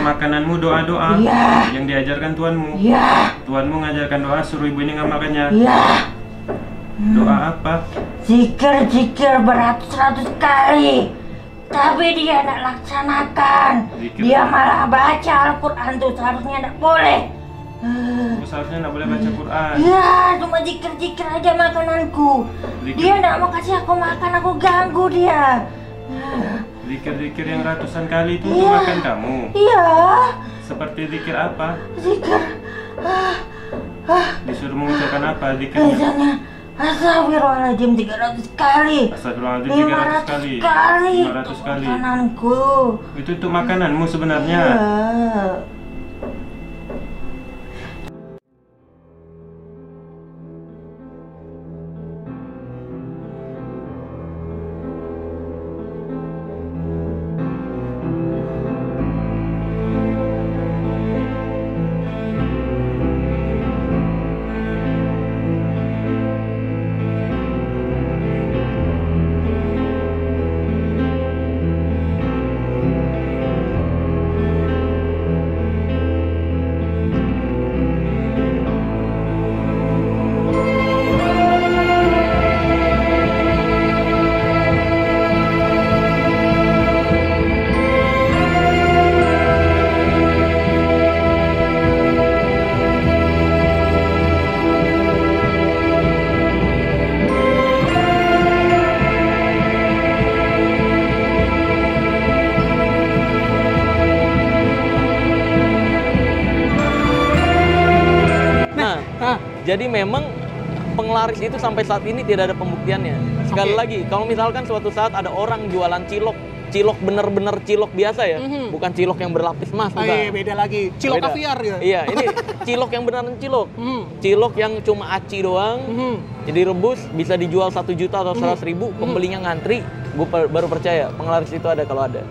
makananmu doa-doa yang diajarkan Tuanmu. Tuanmu ngajarkan doa, suruh ibu ini ngamalkannya. Doa apa? Zikir beratus-ratus kali, tapi dia tidak laksanakan. Dia malah baca Al-Quran tuh, seharusnya tidak boleh. Seharusnya tidak boleh baca Quran. Ya, cuma zikir aja makananku. Dia tidak mau kasih aku makan, aku ganggu dia. Zikir yang ratusan kali itu untuk makan kamu? Iya. Seperti zikir apa? Zikir Disuruh mengucapkan apa zikirnya? Misalnya Astagfirullahaladzim 300 kali. Astagfirullahaladzim 300 kali. 500 kali. Makananku. Itu untuk makananmu sebenarnya. Jadi memang penglaris itu sampai saat ini tidak ada pembuktiannya. Sekali lagi, kalau misalkan suatu saat ada orang jualan cilok bener-bener cilok biasa ya, bukan cilok yang berlapis emas. Iya, beda lagi. Cilok kaviar ya. Iya, ini cilok yang beneran cilok. Cilok yang cuma aci doang, jadi rebus bisa dijual 1 juta atau 100.000, pembelinya ngantri. Gue baru percaya penglaris itu ada kalau ada.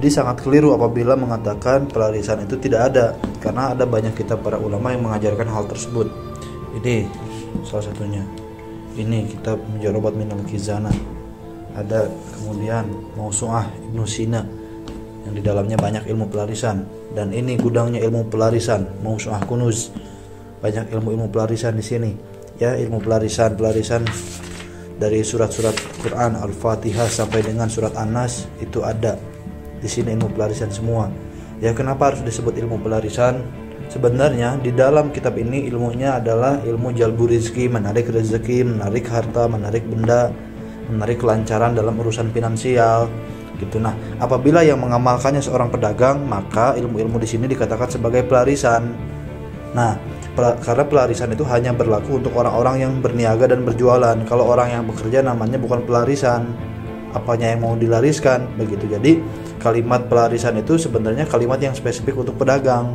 Jadi sangat keliru apabila mengatakan pelarisan itu tidak ada, karena ada banyak kitab para ulama yang mengajarkan hal tersebut. Ini salah satunya. Ini kitab Mujarobat Minal Kizana. Ada kemudian Mausu'ah Ibnu Sina yang di dalamnya banyak ilmu pelarisan, dan ini gudangnya ilmu pelarisan, Mausu'ah Kunuz. Banyak ilmu-ilmu pelarisan di sini. Ya, ilmu pelarisan dari surat-surat Quran Al-Fatihah sampai dengan surat An-Nas itu ada. Di sini ilmu pelarisan semua. Ya, kenapa harus disebut ilmu pelarisan? Sebenarnya di dalam kitab ini ilmunya adalah ilmu jalbu rizki, menarik rezeki, menarik harta, menarik benda, menarik kelancaran dalam urusan finansial gitu. Nah, apabila yang mengamalkannya seorang pedagang, maka ilmu-ilmu di sini dikatakan sebagai pelarisan. Nah, karena pelarisan itu hanya berlaku untuk orang-orang yang berniaga dan berjualan. Kalau orang yang bekerja namanya bukan pelarisan. Apanya yang mau dilariskan begitu. Jadi kalimat pelarisan itu sebenarnya kalimat yang spesifik untuk pedagang,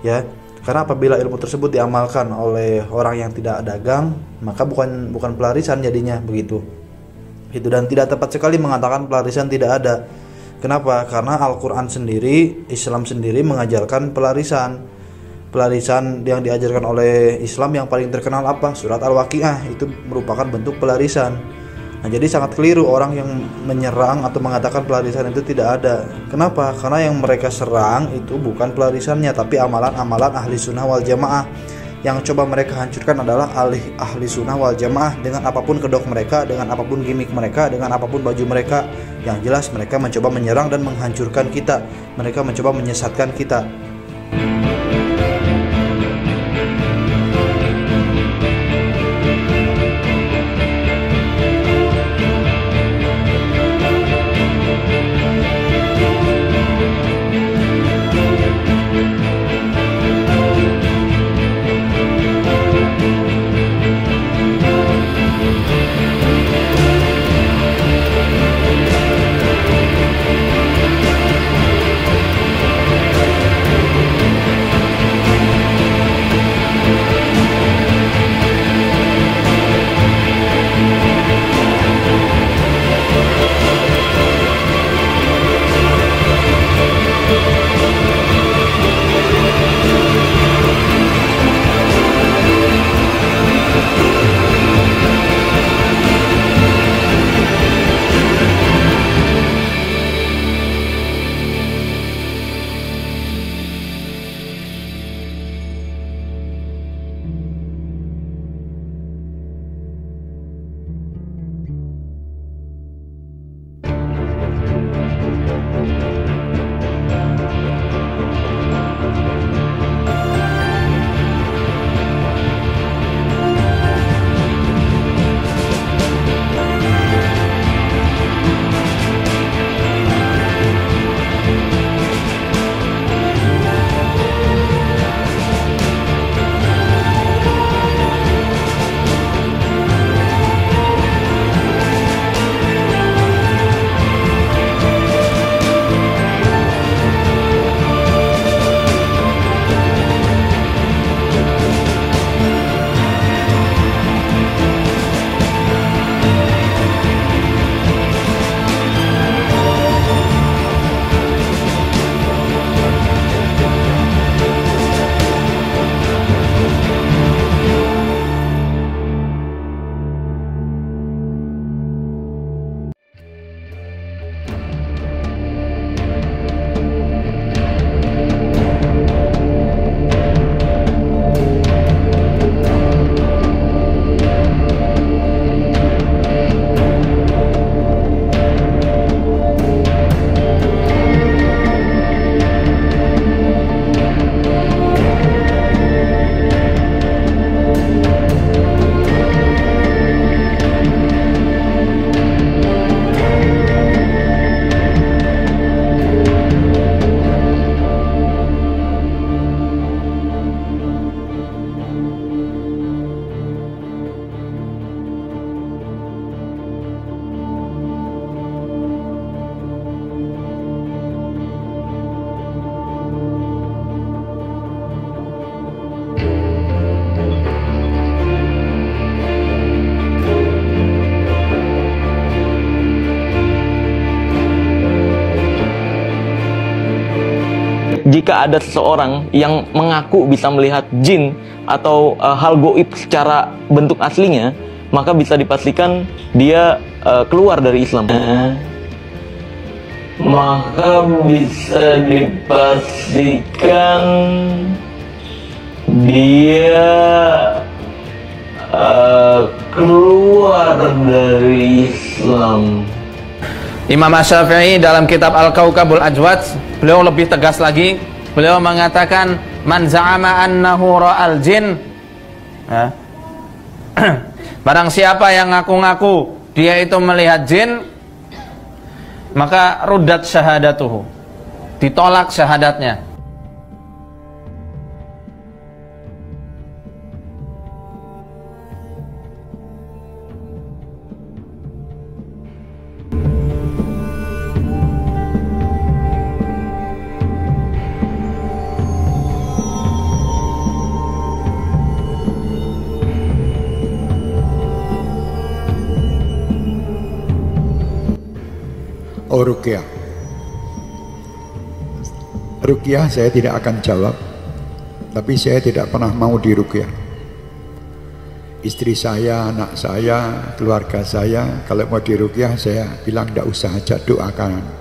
ya. Karena apabila ilmu tersebut diamalkan oleh orang yang tidak dagang, maka bukan pelarisan jadinya begitu. Itu, dan tidak tepat sekali mengatakan pelarisan tidak ada. Kenapa? Karena Al-Qur'an sendiri, Islam sendiri mengajarkan pelarisan. Pelarisan yang diajarkan oleh Islam yang paling terkenal apa? Surat Al-Waqiah, itu merupakan bentuk pelarisan. Nah, jadi sangat keliru orang yang menyerang atau mengatakan pelarisan itu tidak ada. Kenapa? Karena yang mereka serang itu bukan pelarisannya, tapi amalan-amalan ahli sunnah wal jamaah. Yang coba mereka hancurkan adalah ahli sunnah wal jamaah dengan apapun kedok mereka, dengan apapun gimmick mereka, dengan apapun baju mereka. Yang jelas mereka mencoba menyerang dan menghancurkan kita. Mereka mencoba menyesatkan kita. jika ada seseorang yang mengaku bisa melihat jin atau hal goib secara bentuk aslinya, maka bisa dipastikan dia keluar dari Islam. Maka bisa dipastikan dia keluar dari Islam. Imam Asy-Syafi'i dalam kitab Al-Kaukabul Ajwad, beliau lebih tegas lagi. Beliau mengatakan, man za'ama annahu ra'al jin, barang siapa yang ngaku-ngaku dia itu melihat jin, maka ruddat syahadatuhu, ditolak syahadatnya. Oh, ruqyah. Ruqyah saya tidak akan jawab, tapi saya tidak pernah mau diruqyah. Istri saya, anak saya, keluarga saya, kalau mau diruqyah saya bilang tidak usah aja, doakan.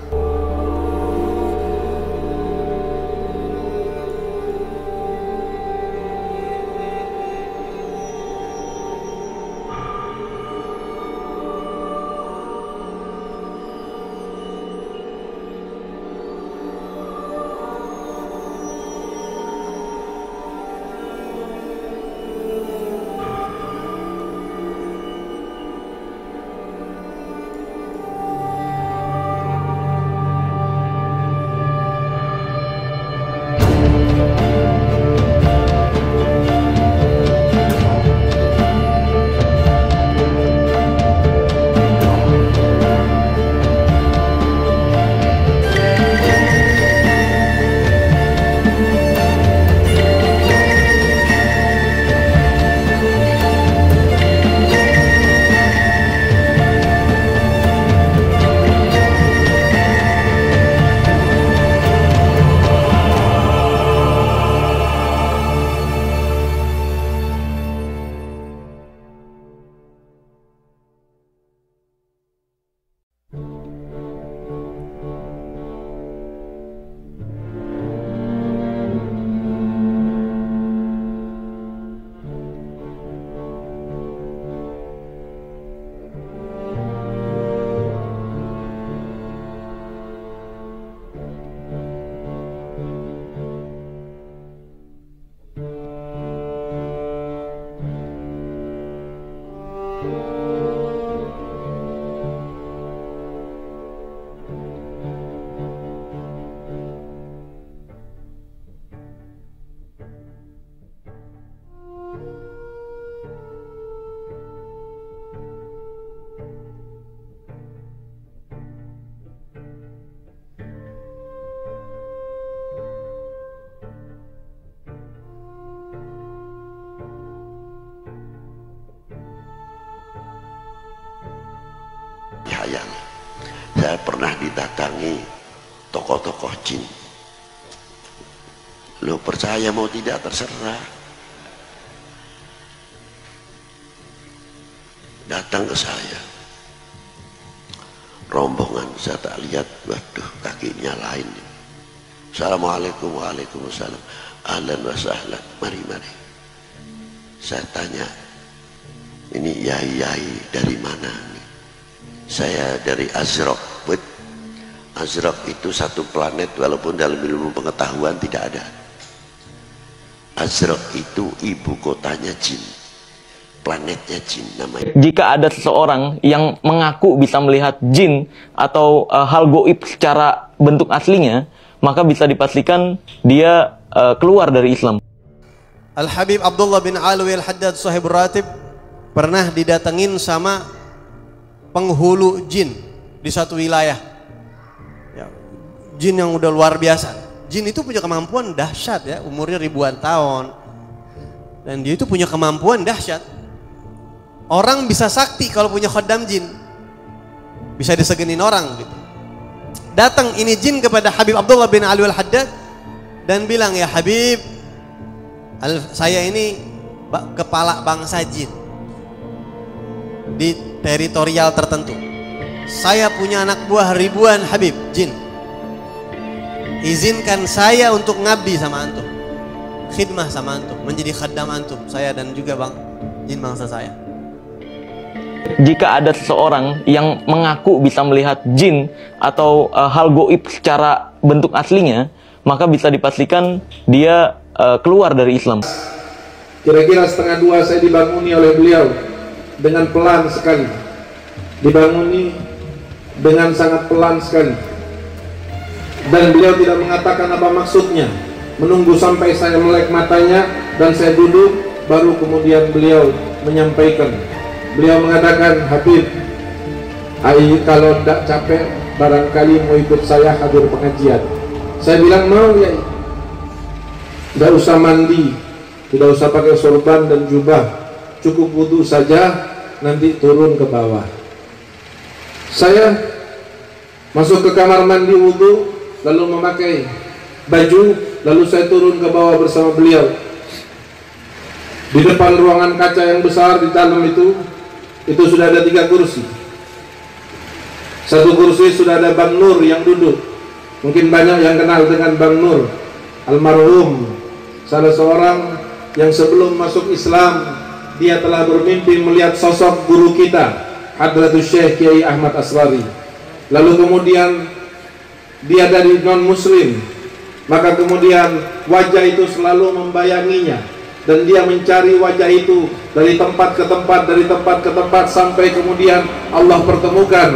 Saya pernah didatangi tokoh-tokoh jin. Lo percaya mau tidak terserah. Datang ke saya, rombongan, saya tak lihat, waduh kakinya lain. Assalamualaikum, waalaikumsalam, ahlan wa sahlan, mari. Saya tanya, ini yai dari mana? Saya dari Azraq. Azraq itu satu planet, walaupun dalam ilmu pengetahuan tidak ada. Azraq itu ibu kotanya jin, planetnya jin namanya. Jika ada seseorang yang mengaku bisa melihat jin atau hal goib secara bentuk aslinya, maka bisa dipastikan dia keluar dari Islam. Al-Habib Abdullah bin Alwi Al-Haddad Sahibur Ratib pernah didatengin sama penghulu jin di satu wilayah. Jin yang udah luar biasa. Jin itu punya kemampuan dahsyat ya, umurnya ribuan tahun. Dan dia itu punya kemampuan dahsyat. Orang bisa sakti kalau punya khaddam jin. Bisa disegenin orang gitu. Datang ini jin kepada Habib Abdullah bin Alwi Al-Haddad. dan bilang, ya Habib, saya ini kepala bangsa jin di teritorial tertentu. Saya punya anak buah ribuan, Habib, jin. Izinkan saya untuk ngabdi sama antum, khidmah sama antum, menjadi khaddam antum, saya dan juga jin bangsa saya. Jika ada seseorang yang mengaku bisa melihat jin atau hal goib secara bentuk aslinya, maka bisa dipastikan dia keluar dari Islam. Kira-kira 1:30 saya dibanguni oleh beliau dengan pelan sekali. Dibanguni dengan sangat pelan sekali. Dan beliau tidak mengatakan apa maksudnya. Menunggu sampai saya melek matanya dan saya duduk, baru kemudian beliau menyampaikan. Beliau mengatakan, Habib, kalau tidak capek barangkali mau ikut saya hadir pengajian. Saya bilang mau ya. Tidak usah mandi, tidak usah pakai sorban dan jubah, cukup wudu saja, nanti turun ke bawah. Saya masuk ke kamar mandi wudu, lalu memakai baju, lalu saya turun ke bawah bersama beliau. Di depan ruangan kaca yang besar di dalam itu sudah ada 3 kursi. Satu kursi sudah ada Bang Nur yang duduk. Mungkin banyak yang kenal dengan Bang Nur, almarhum, salah seorang yang sebelum masuk Islam dia telah bermimpi melihat sosok guru kita, Hadratul Syekh Kiai Ahmad Asrari. Lalu kemudian dia dari non-muslim, maka kemudian wajah itu selalu membayanginya, dan dia mencari wajah itu dari tempat ke tempat, dari tempat ke tempat, sampai kemudian Allah pertemukan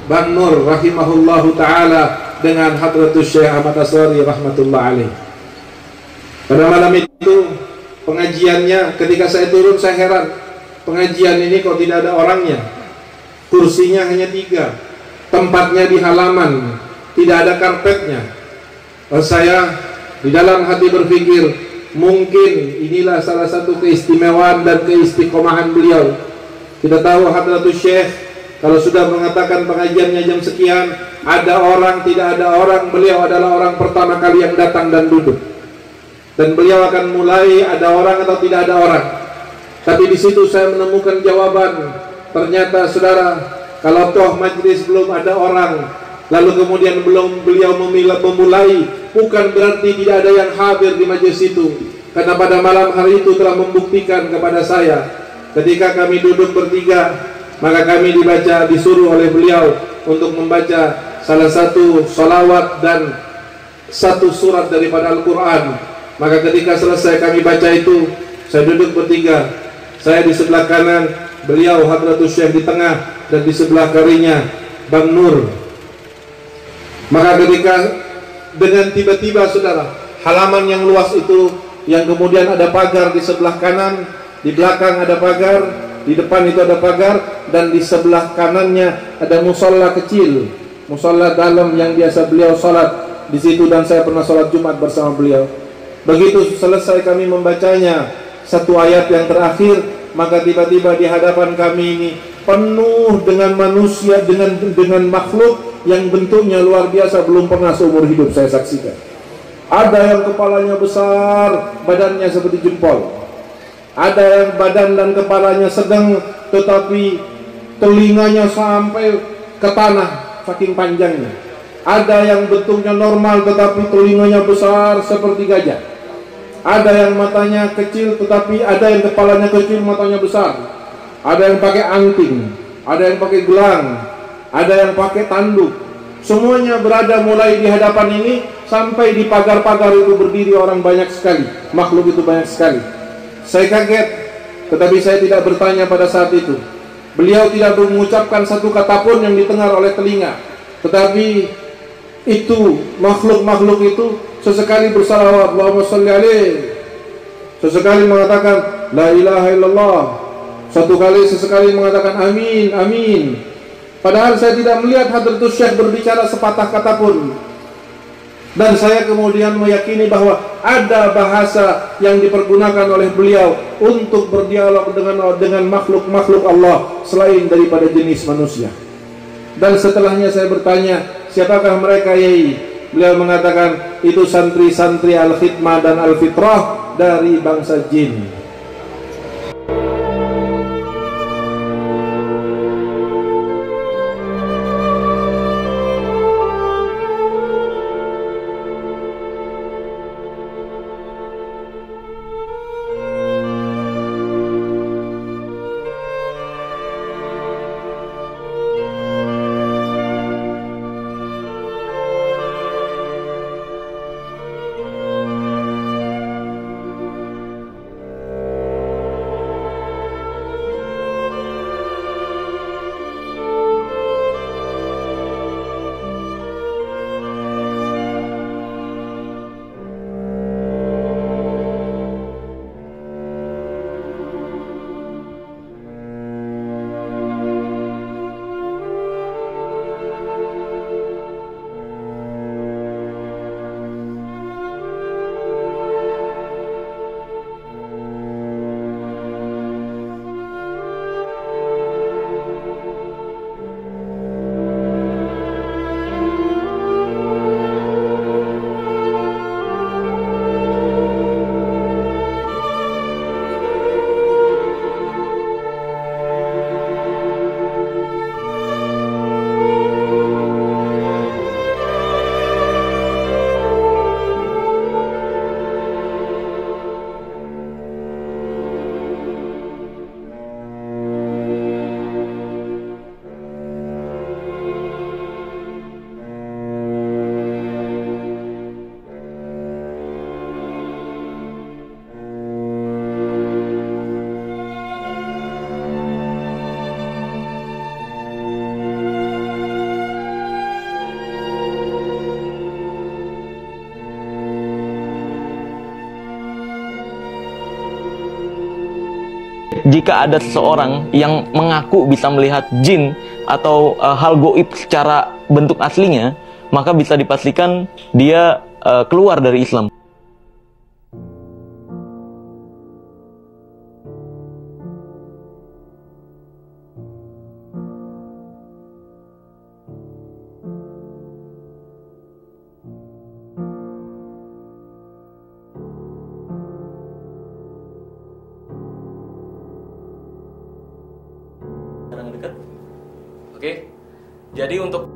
Bang Nur rahimahullahu ta'ala dengan Hadratul Syekh Ahmad Asrari rahmatullah alaih. Pada malam itu pengajiannya, ketika saya turun saya heran, pengajian ini kok tidak ada orangnya, kursinya hanya 3, tempatnya di halaman, tidak ada karpetnya. Saya di dalam hati berpikir, mungkin inilah salah satu keistimewaan dan keistiqomahan beliau. Kita tahu Hadratul Syekh kalau sudah mengatakan pengajiannya jam sekian, ada orang, tidak ada orang, beliau adalah orang pertama kali yang datang dan duduk. Dan beliau akan mulai ada orang atau tidak ada orang. Tapi di situ saya menemukan jawaban. Ternyata saudara, kalau toh majlis belum ada orang, lalu kemudian belum beliau memulai, bukan berarti tidak ada yang hadir di majlis itu. Karena pada malam hari itu telah membuktikan kepada saya, ketika kami duduk bertiga, maka kami disuruh oleh beliau untuk membaca salah satu salawat dan satu surat daripada Al-Quran. Maka ketika selesai kami baca itu, saya duduk bertiga, saya di sebelah kanan, beliau Hadratul Syekh di tengah, dan di sebelah kirinya Bang Nur. Maka ketika dengan tiba-tiba saudara, halaman yang luas itu, yang kemudian ada pagar di sebelah kanan, di belakang ada pagar, di depan itu ada pagar, dan di sebelah kanannya ada musola kecil, musola dalam yang biasa beliau sholat di situ, dan saya pernah sholat Jumat bersama beliau. Begitu selesai kami membacanya satu ayat yang terakhir, maka tiba-tiba di hadapan kami ini penuh dengan manusia, dengan makhluk yang bentuknya luar biasa, belum pernah seumur hidup saya saksikan. Ada yang kepalanya besar, badannya seperti jempol. Ada yang badan dan kepalanya sedang, tetapi telinganya sampai ke tanah saking panjangnya. Ada yang bentuknya normal tetapi telinganya besar seperti gajah. Ada yang matanya kecil tetapi ada yang kepalanya kecil, matanya besar. Ada yang pakai anting, ada yang pakai gelang, ada yang pakai tanduk. Semuanya berada mulai di hadapan ini sampai di pagar-pagar itu berdiri orang banyak sekali. Makhluk itu banyak sekali. Saya kaget, tetapi saya tidak bertanya pada saat itu. Beliau tidak mengucapkan satu kata pun yang didengar oleh telinga. Tetapi itu makhluk-makhluk itu sesekali bersalawat, Allahumma sholli alaihi, sesekali mengatakan la ilaha illallah, sesekali mengatakan amin, amin. Padahal saya tidak melihat Hadratul Syekh berbicara sepatah kata pun. Dan saya kemudian meyakini bahwa ada bahasa yang dipergunakan oleh beliau untuk berdialog dengan makhluk-makhluk Allah selain daripada jenis manusia. Dan setelahnya saya bertanya, siapakah mereka, Yai? Beliau mengatakan itu santri-santri al-khidmah dan al-fitrah dari bangsa jin. Jika ada seseorang yang mengaku bisa melihat jin atau hal goib secara bentuk aslinya, maka bisa dipastikan dia keluar dari Islam. Dekat. Oke. Jadi untuk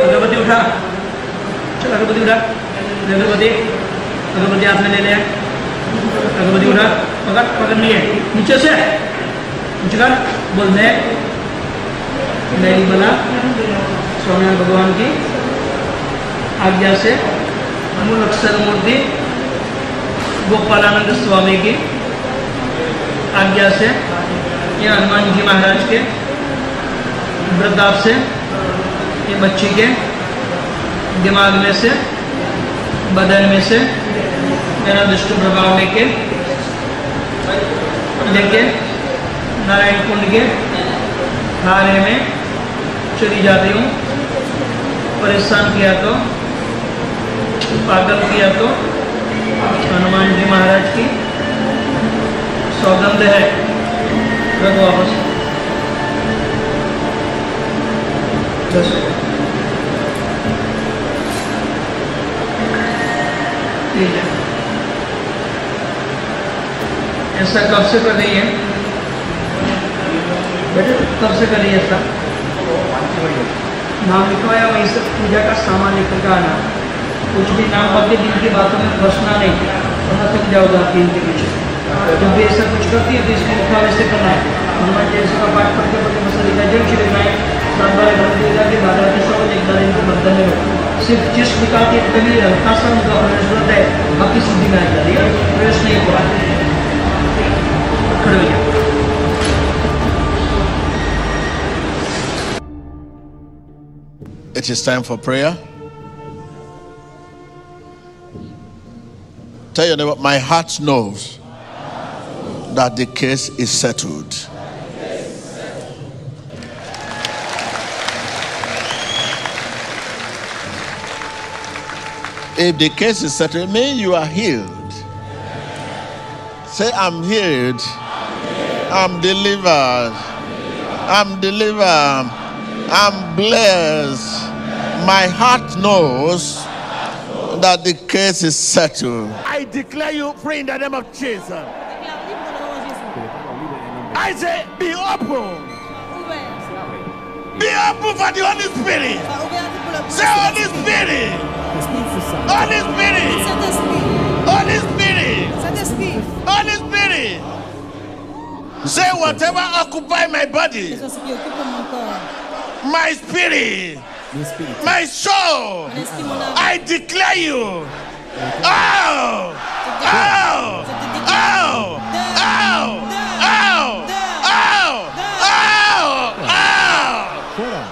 अगरबत्ती उठा, चल अगरबत्ती उठा, अगरबत्ती हाथ में ले ले, अगरबत्ती उठा, पकड़ लिए, नीचे से, नीचे कर, बोल दे, नैली बला स्वामी भगवान की आज्ञा से अमूल अक्षर मूर्ति गोपालानंद स्वामी की आज्ञा से ये हनुमान जी महाराज के वृद्धाप से ये बच्ची के दिमाग में से बदन में से मेरा दुष्ट प्रभाव लेके नारायण कुंड के खारे में चली जाती हूँ। परेशान किया तो, पागल किया तो हनुमान जी महाराज की सौगंध है, रख वापस। ऐसा कब से कर रही है बेटे? कब से कर रही है ऐसा? नाम लिखवाया, वहीं से पूजा का सामान लेकर के आना। कुछ भी नाम वाले दिन की बातों में फंसना नहीं, वहाँ तुम जाओगे आपके इनके पीछे। जब भी ऐसा कुछ करती है तो इसको मुखावे से करना है। हनुमान जैसे का पाठ पढ़ते पढ़ते मसलिका जब श्री नायक 7 बार भरतीगा कि बाधा के सब एक बार इनको मर्दन में लो। सिर्फ जिस निकाल के कभी हल्का सा उनका प्रवेश है, बाकी सिद्धि में आ जा रही है, प्रवेश नहीं हुआ। खड़े हो जाओ। It is time for prayer. Tell your neighbor, my heart knows that the case is settled. If the case is settled, it means you are healed. Say, I'm healed. I'm delivered. I'm delivered. I'm blessed. My heart knows that the case is settled. I declare you free in the name of Jesus. I say, be open. Be open for the Holy Spirit. Say, Holy Spirit. Holy Spirit. Holy Spirit. Holy Spirit. Say, whatever occupy my body, my spirit, my soul, I declare you. Oh! Oh! Oh! Oh! Oh! Oh! Oh! Oh!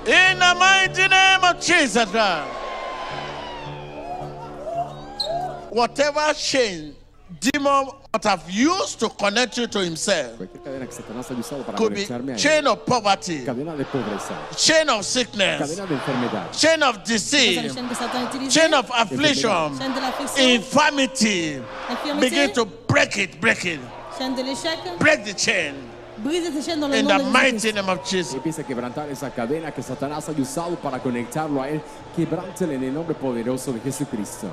In the mighty name of Jesus Christ. Whatever chain demon would have used to connect you to himself could be chain of poverty, chain of sickness, chain of disease, chain of affliction, infirmity. Begin to break it, break it. Break the chain. In the mighty name of Jesus. Empieza a quebrantar esa cadena que Satanás ha usado para conectarlo a él. Quebrántela en el nombre poderoso de Jesucristo.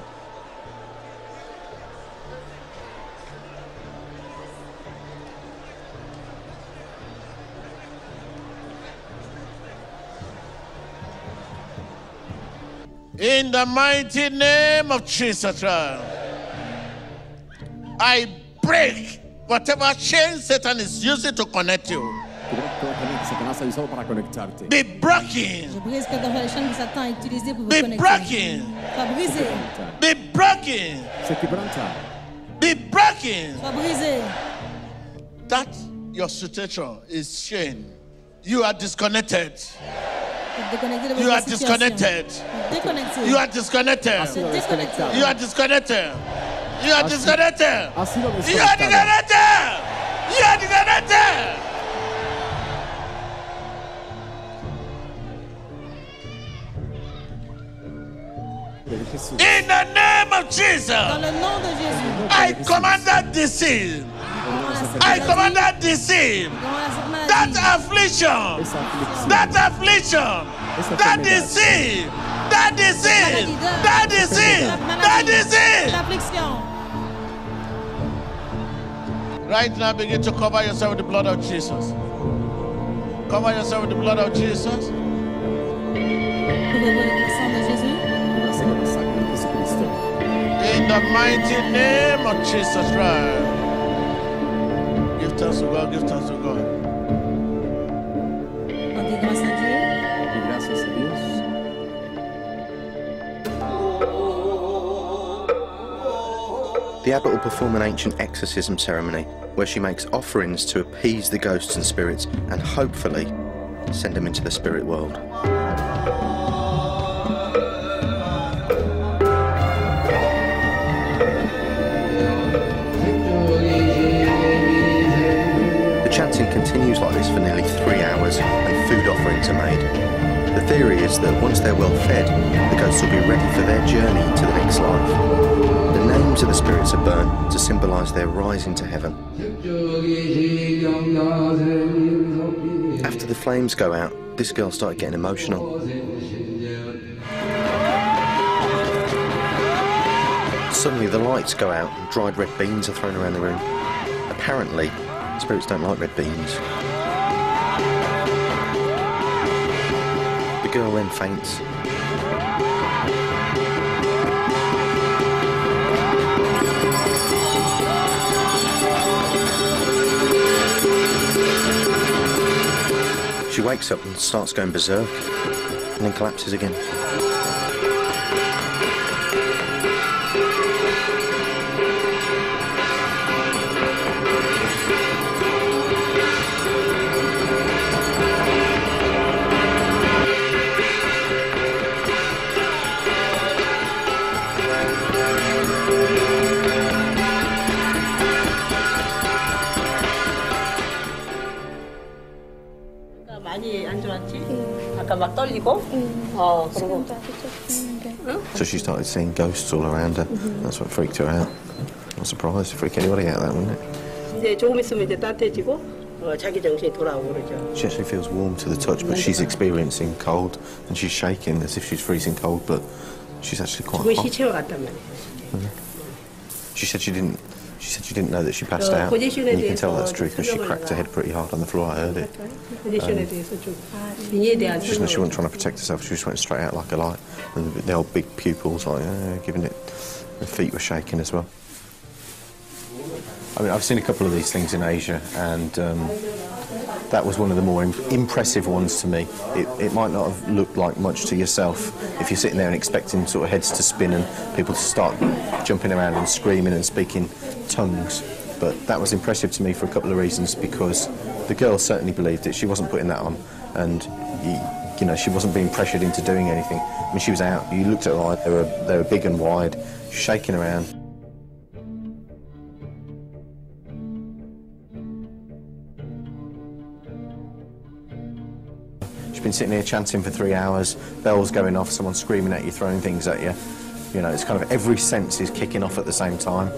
In the mighty name of Jesus Christ, I break whatever chain Satan is using to connect you. Be broken. Be broken. Be broken. Be broken. That your situation is chain. You are disconnected. You are disconnected. You are disconnected. You are disconnected. You are disconnected. You are disconnected. You are disconnected. In the name of Jesus, I command that disease. I command that disease, that affliction, that affliction, that disease, that disease, that disease, that disease. Right now, begin to cover yourself with the blood of Jesus. Cover yourself with the blood of Jesus. In the mighty name of Jesus Christ. Give thanks to God, give thanks to God. Gracias a Dios. The abbot will perform an ancient exorcism ceremony where she makes offerings to appease the ghosts and spirits and hopefully send them into the spirit world. The chanting continues like this for nearly 3 hours and food offerings are made. The theory is that once they're well fed, the ghosts will be ready for their journey to the next life. The names of the spirits are burnt to symbolise their rising to heaven. After the flames go out, this girl started getting emotional. Suddenly the lights go out and dried red beans are thrown around the room. Apparently, spirits don't like red beans. The girl then faints. She wakes up and starts going berserk, and then collapses again. So she started seeing ghosts all around her. That's what freaked her out. I'm surprised. It'd freak anybody out, that, wouldn't it? She actually feels warm to the touch, but she's experiencing cold, and she's shaking as if she's freezing cold, but she's actually quite hot. She said she didn't know that she passed out. And you can tell that's true because she cracked her head pretty hard on the floor. I heard it. She wasn't trying to protect herself. She just went straight out like a light. And the old big pupils, like giving it. The feet were shaking as well. I mean, I've seen a couple of these things in Asia, and that was one of the more impressive ones to me. It might not have looked like much to yourself if you're sitting there and expecting sort of heads to spin and people to start jumping around and screaming and speaking tongues. But that was impressive to me for a couple of reasons, because the girl certainly believed it. She wasn't putting that on, and you know, she wasn't being pressured into doing anything. I mean, she was out. You looked at her eyes; they were big and wide, shaking around. She's been sitting here chanting for 3 hours, bells going off, someone screaming at you, throwing things at you. You know, it's kind of every sense is kicking off at the same time.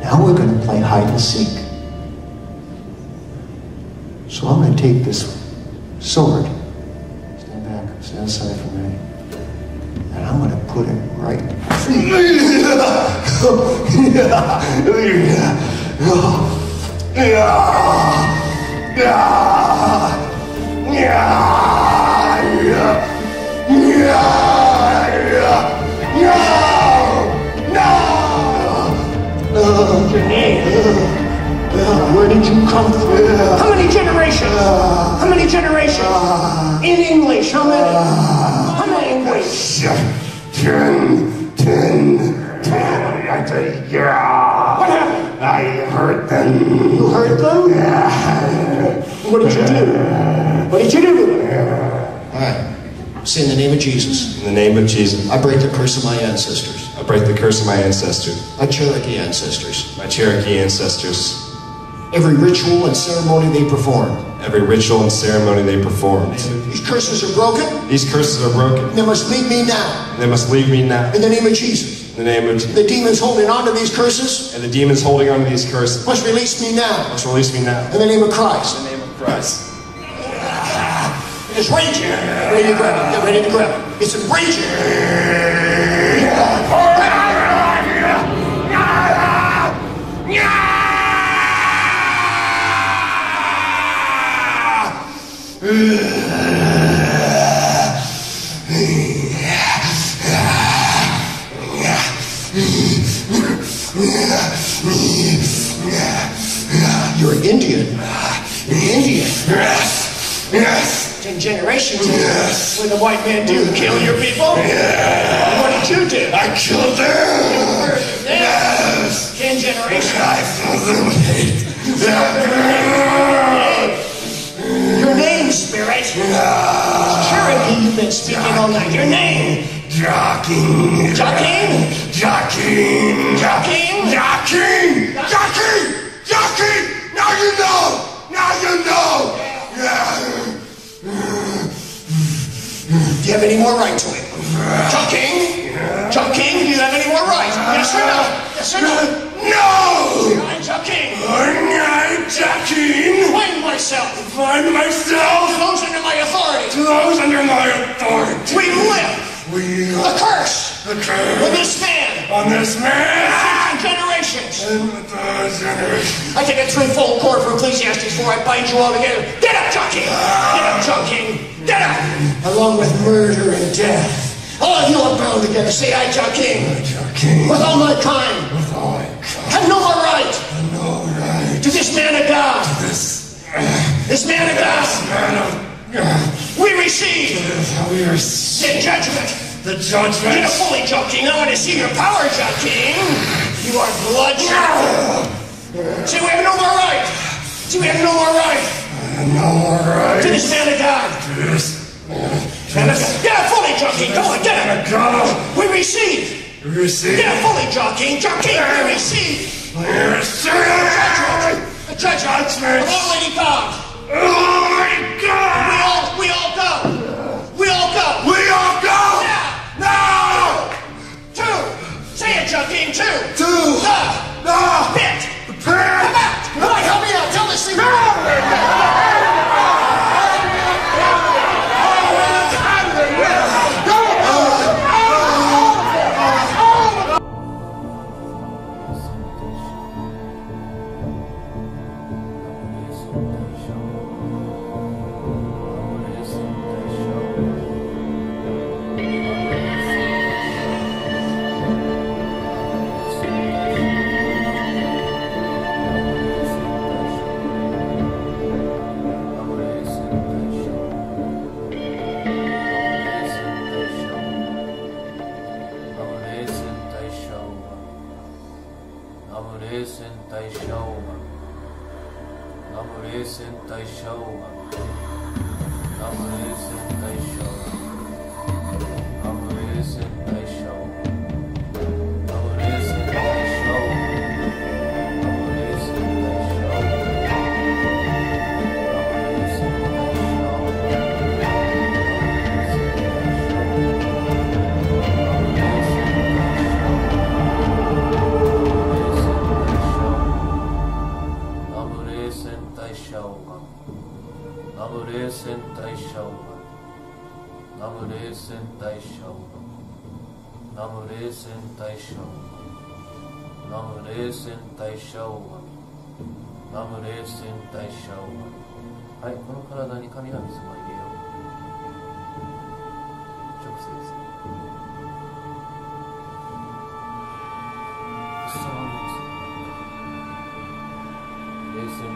Now we're going to play hide and seek. So I'm going to take this sword, stand back, stand aside from me, and I'm going to put it right. No! Your name. Where did you come from? How many generations? How many generations? In English, how many? How many English? 10. Yeah. What happened? I hurt them. You hurt them? Yeah. What did you do? What did you do to them? All right. Say in the name of Jesus. In the name of Jesus. I break the curse of my ancestors. I break the curse of my ancestors. My Cherokee ancestors. My Cherokee ancestors. Every ritual and ceremony they performed. Every ritual and ceremony they performed. These curses are broken. These curses are broken. And they must leave me now. They must leave me now. In the name of Jesus. In the name of Jesus. The demons holding on to these curses. And the demons holding on to these curses. Must release me now. Must release me now. In the name of Christ. In the name of Christ. It's raging. Ready to grab it. Get ready to grab it. It's raging. You're an Indian. You're an Indian. Yes. 10 generations. Yes. What did the white man do? Kill your people? Yeah. What did you do? I killed them. You murdered them. Yes. 10 generations. I filled them with hate. You filled them with hate. Your name, spirit. Cherokee, you've been speaking all night. Your name. Jocking. Jocking? Jocking. Jocking? Jocking. Jocking. Jocking. Now you know. Now you know. Yeah. Do you have any more right to it? Jocking? Jocking, do you have any more right? Yes or no? Yes or no? No! I'm jocking. I'm jocking. Find myself. Find myself. Those under my authority. Those under my authority. We live. The curse. The curse. On this man. On this man. 15 generations. Generations. I take a threefold cord from Ecclesiastes before I bind you all together. Get up, jocking. Get up, jocking. Get up. Along with murder and death. All of you are bound together. Say, I, jocking. With all my kind. With all my kind. Have no more right. Have no right. To this man of God. To this man of God. Man of God. We receive. We receive. The judgment. The judgment. Get a fully jocking. I want to see your power, jocking. You are bloodshot. See, we have no more right. See, we have no more right. No more right. To this man of God. To this man of God. Get a fully jocking. Go on, get it. We receive. We receive. Get a fully jocking. Jocking. We receive. We receive. The judgment of Almighty God. Almighty God. We all go. We all go. We all go. Now. 2. Say it, jocking. 2. The pit. Come out. Come on, help me out. Tell this thing.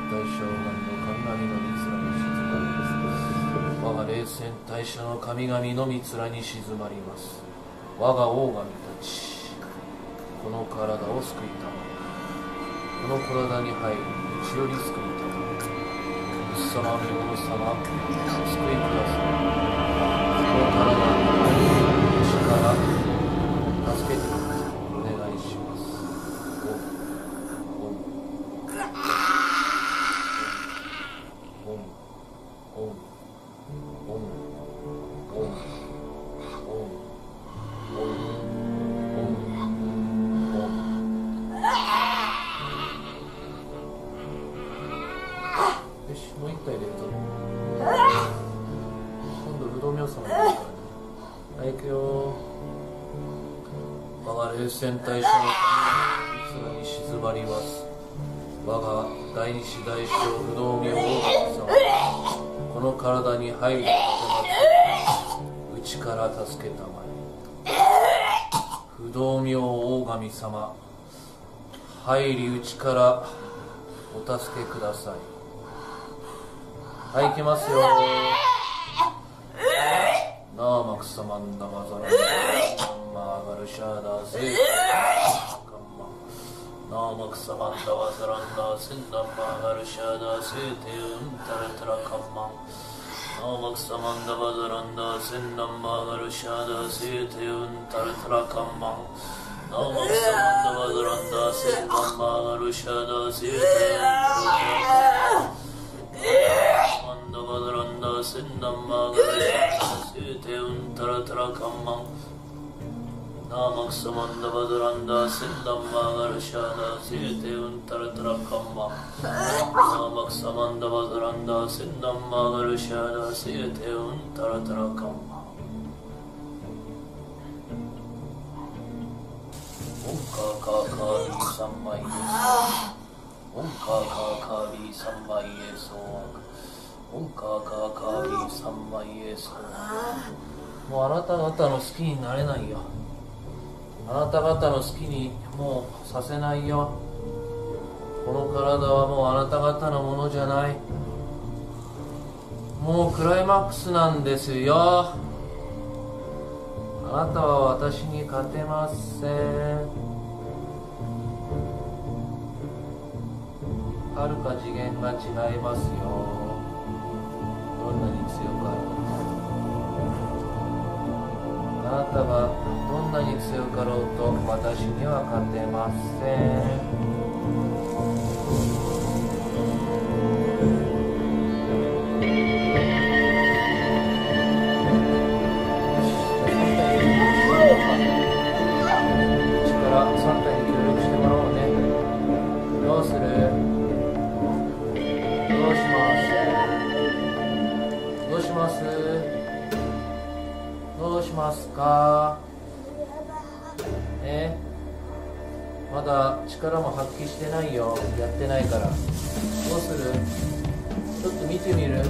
大将神の神々の御面に静まります。我が霊戦大将の神々の御面に静まります。我が王神たち、この体を救いたま、この体に入り血より救いたま、仏様、明王様、救いください。この体に入り血から助けてください。お願いします。よし、もう一回入れると今度不動明様になるからね。はい、いくよ。我が霊戦大将の神の御面に静まります。我が大日大将不動明王様、この体に入り内から助けたまえ。不動明王神様、入り内からお助けください。はい、行きますよ。ナーマクサマンダマザランマーガルシャーダーセーカンマナーマクサマンダワザランダーセンダンマーガルシャーダーセーテウンタラタラカンマンナーマクサマンダワザランダーセンダンマーガルシャーダーセーテウンタラタラカンマンナーマクサマンダワザランダーセンダンマーガルシャーダーセーテウンタラタラカンマンマンダバダランダセンダンマーガルシャーセーテウンタラタラカンマンナーマクサマンダバダランダセンダンマーガルシャーダセーテウンタラタラカンマンナーマクサマンダバダランダセンダンマーガルシャーダセーテウンタラタラカンマンオンカーカーカービーサンマイエスオンカーカーカービーサンマイエスオンカーカーカービーサンマイエスもうあなた方の好きになれないよ。あなた方の好きにもうさせないよ。この体はもうあなた方のものじゃない。もうクライマックスなんですよ。あなたは私に勝てません。はるか次元が違いますよ。どんなに強かろうと、あなたがどんなに強かろうと私には勝てません。3体に協力してもらおうね。どうする？どうします？どうします？どうしますか？まだ力も発揮してないよ。やってないから。どうする？ちょっと見てみる？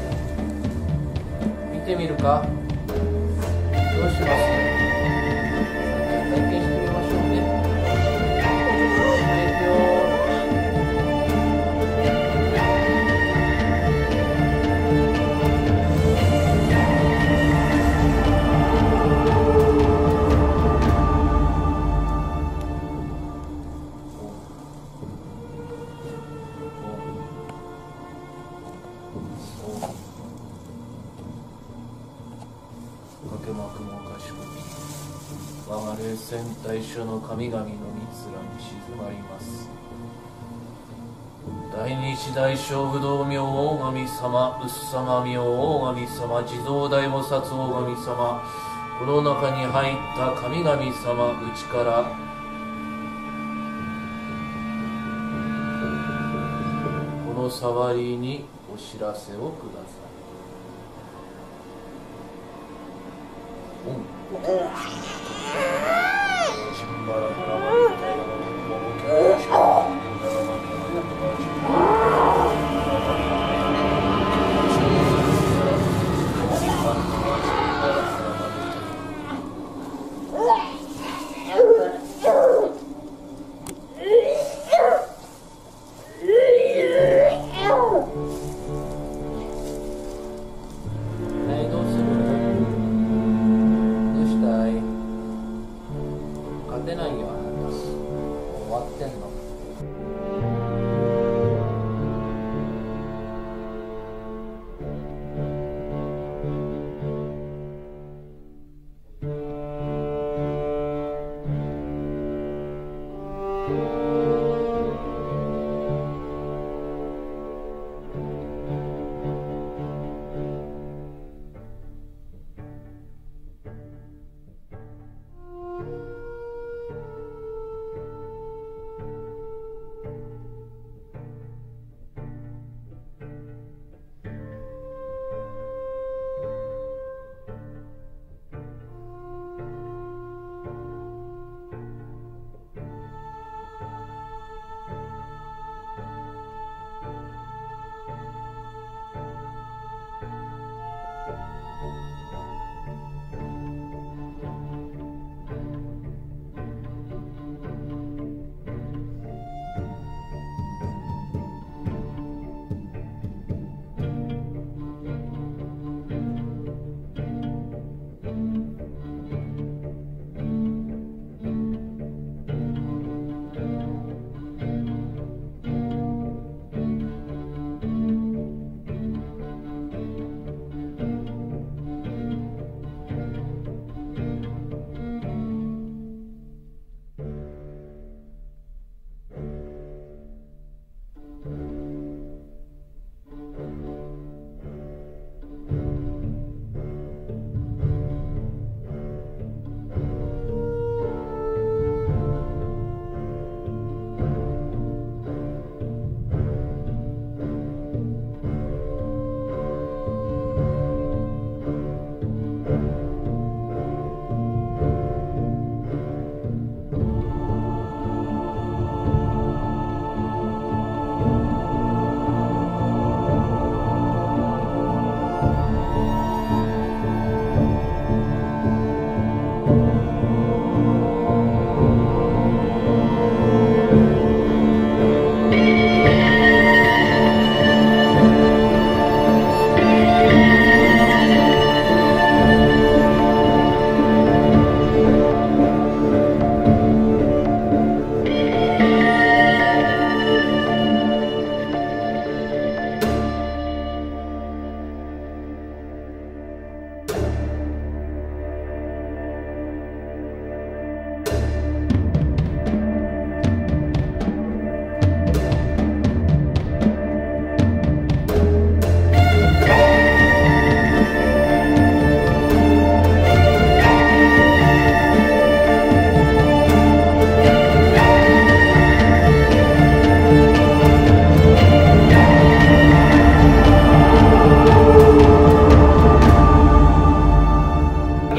見てみるか？どうします？体験してみましょうね。我が霊戦大将の神々の御面に静まります。大日大将不動明王神様、うっさま明王神様、地蔵大菩薩王神様、この中に入った神々様、内からこの触りにお知らせをください。Oh!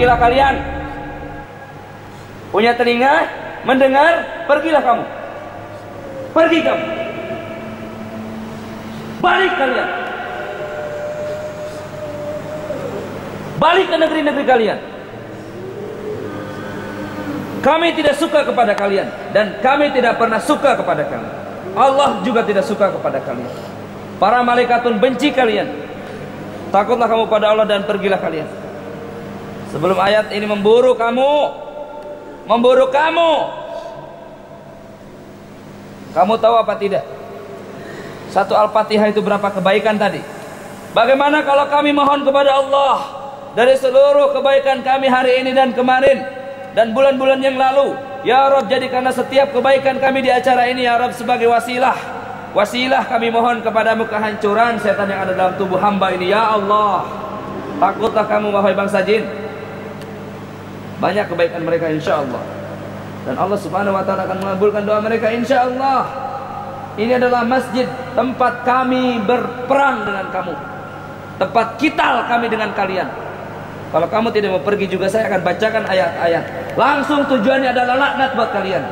Pergilah kalian. Punya telinga mendengar, pergilah kamu. Pergi kamu. Balik kalian. Balik ke negeri-negeri kalian. Kami tidak suka kepada kalian, dan kami tidak pernah suka kepada kalian. Allah juga tidak suka kepada kalian. Para malaikat pun benci kalian. Takutlah kamu pada Allah dan pergilah kalian. Sebelum ayat ini memburu kamu, kamu tahu apa tidak? Satu Al-Fatihah itu berapa kebaikan tadi? Bagaimana kalau kami mohon kepada Allah dari seluruh kebaikan kami hari ini dan kemarin dan bulan-bulan yang lalu? Ya Rabb, jadikanlah setiap kebaikan kami di acara ini ya Rabb sebagai wasilah. Wasilah kami mohon kepadamu kehancuran setan yang ada dalam tubuh hamba ini ya Allah. Takutlah kamu wahai bangsa jin. Banyak kebaikan mereka insya Allah. Dan Allah subhanahu wa ta'ala akan mengabulkan doa mereka insya Allah. Ini adalah masjid tempat kami berperang dengan kamu, tempat kital kami dengan kalian. Kalau kamu tidak mau pergi juga, saya akan bacakan ayat-ayat. Langsung tujuannya adalah laknat buat kalian.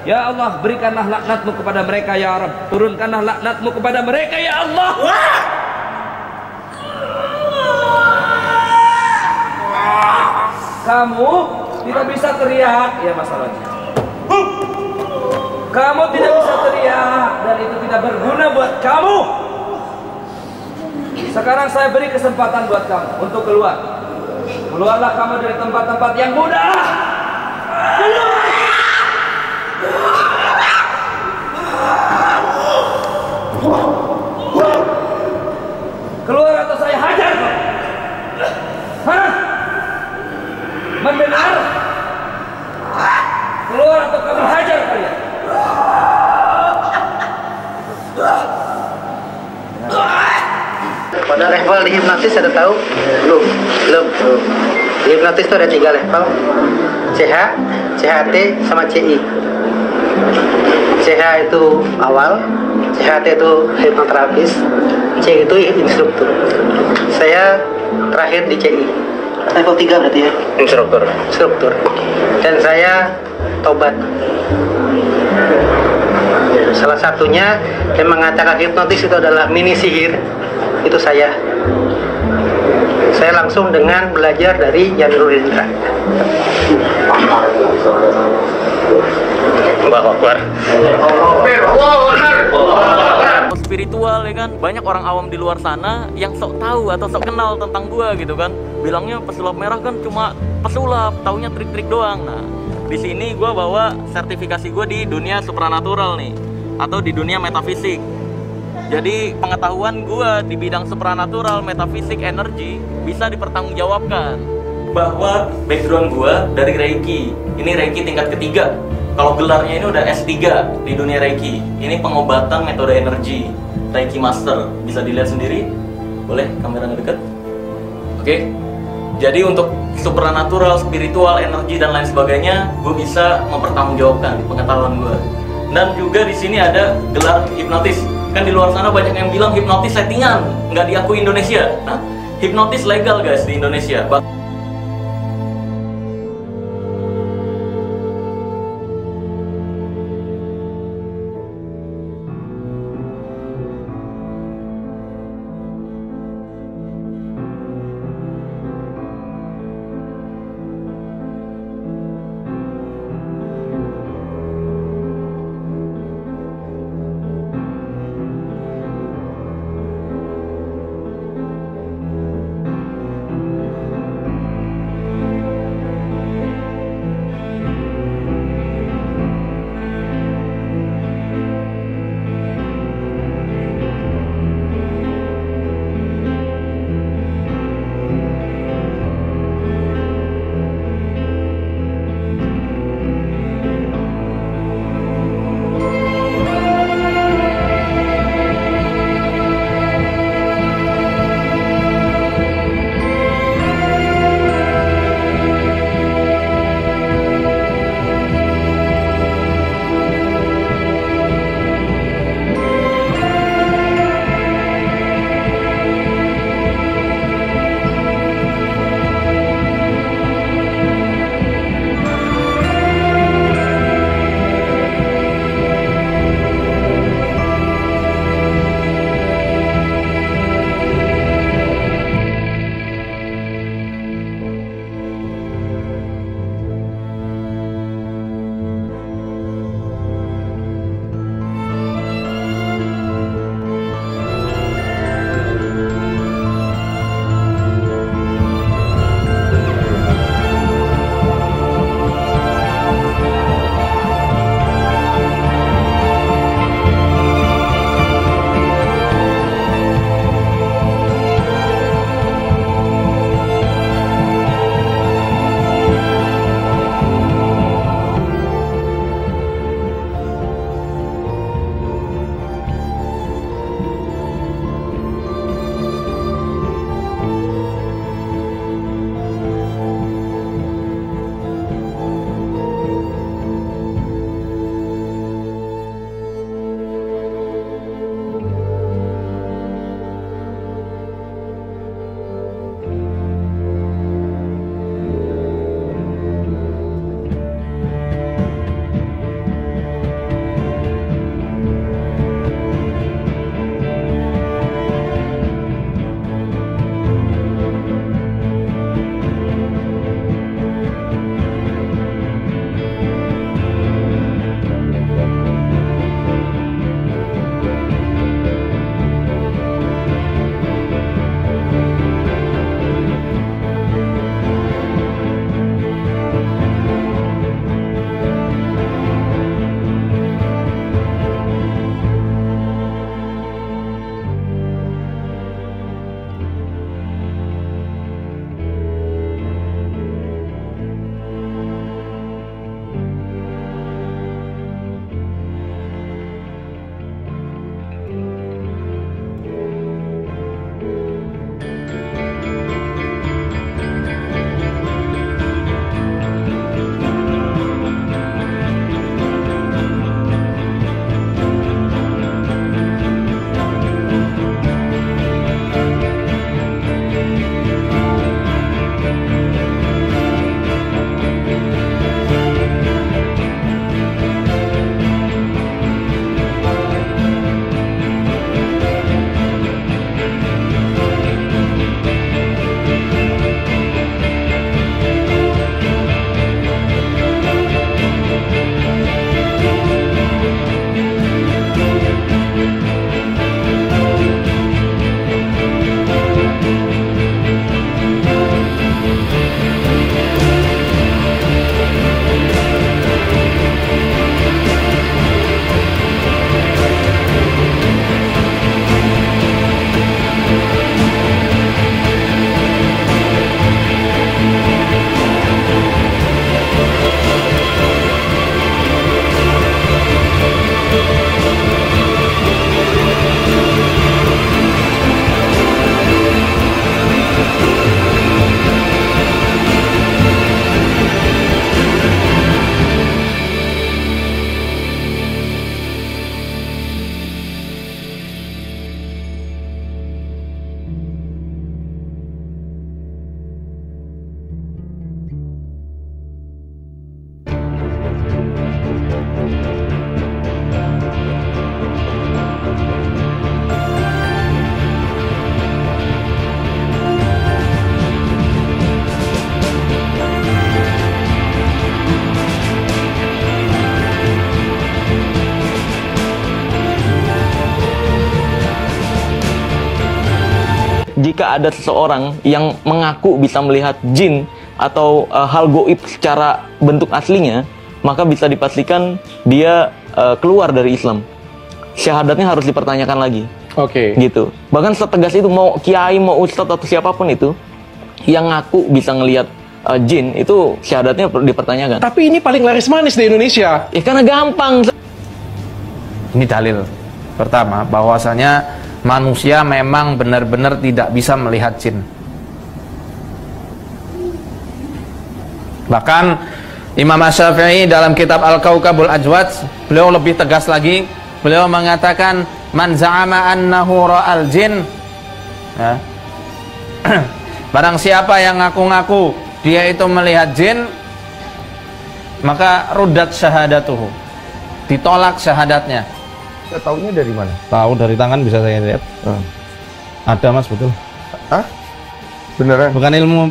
Ya Allah, berikanlah laknatmu kepada mereka ya Rabb. Turunkanlah laknatmu kepada mereka ya Allah. Kamu tidak bisa teriak, ya masalahnya. Kamu tidak bisa teriak dan itu tidak berguna buat kamu. Sekarang saya beri kesempatan buat kamu untuk keluar. Keluarlah kamu dari tempat-tempat yang mudah. Keluar. Keluar atau saya hajar kamu. Hah? Mendengar? Keluar atau kamu hajar kalian. Pada level di hipnotis ada tahu? Belum. Di hipnotis itu ada 3 level. CH, CHT, sama CI. CH itu awal, CHT itu hipnoterapis, C itu instruktur. Saya terakhir di CI. Level 3 berarti ya? Instruktur. Dan saya tobat. Salah satunya yang mengatakan hipnotis itu adalah mini sihir. Itu saya langsung dengan belajar dari Janur Indra. Allahu Akbar. Spiritual ya kan, banyak orang awam di luar sana yang sok tahu atau sok kenal tentang gua gitu kan, bilangnya pesulap merah kan cuma pesulap, taunya trik-trik doang. Nah di sini gua bawa sertifikasi gua di dunia supranatural nih, atau di dunia metafisik. Jadi pengetahuan gue di bidang supranatural, metafisik, energi bisa dipertanggungjawabkan. Bahwa background gue dari Reiki. Ini Reiki tingkat ketiga. Kalau gelarnya ini udah S3 di dunia Reiki. Ini pengobatan metode energi, Reiki Master. Bisa dilihat sendiri. Boleh kamera ngedekat? Oke. Jadi untuk supranatural, spiritual, energi dan lain sebagainya, gue bisa mempertanggungjawabkan pengetahuan gue. Dan juga di sini ada gelar hipnotis. Kan di luar sana banyak yang bilang hipnotis settingan, nggak diakui Indonesia. Nah, hipnotis legal guys di Indonesia. ada seseorang yang mengaku bisa melihat jin atau hal goib secara bentuk aslinya, maka bisa dipastikan dia keluar dari Islam. Syahadatnya harus dipertanyakan lagi. Oke. Gitu. Bahkan setegas itu, mau kiai, mau ustadz atau siapapun itu yang ngaku bisa ngelihat jin, itu syahadatnya dipertanyakan. Tapi ini paling laris manis di Indonesia. Ya karena gampang. Ini dalil pertama bahwasanya manusia memang benar-benar tidak bisa melihat jin. Bahkan Imam Asy-Syafi'i dalam kitab Al-Kaukabul Ajwad, beliau lebih tegas lagi. Beliau mengatakan, man za'ama annahu ra'al jin, ya. Barang siapa yang ngaku-ngaku dia itu melihat jin, maka rudat syahadatuhu, ditolak syahadatnya. Tahunya dari mana? Tahu dari tangan bisa saya lihat. Ada Mas, betul. Hah? Beneran?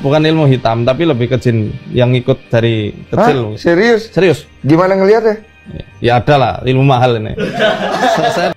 Bukan ilmu hitam, tapi lebih ke jin yang ikut dari kecil. Hah? Serius? Serius. Gimana ngelihatnya? Ya ada lah, ilmu mahal ini. Saya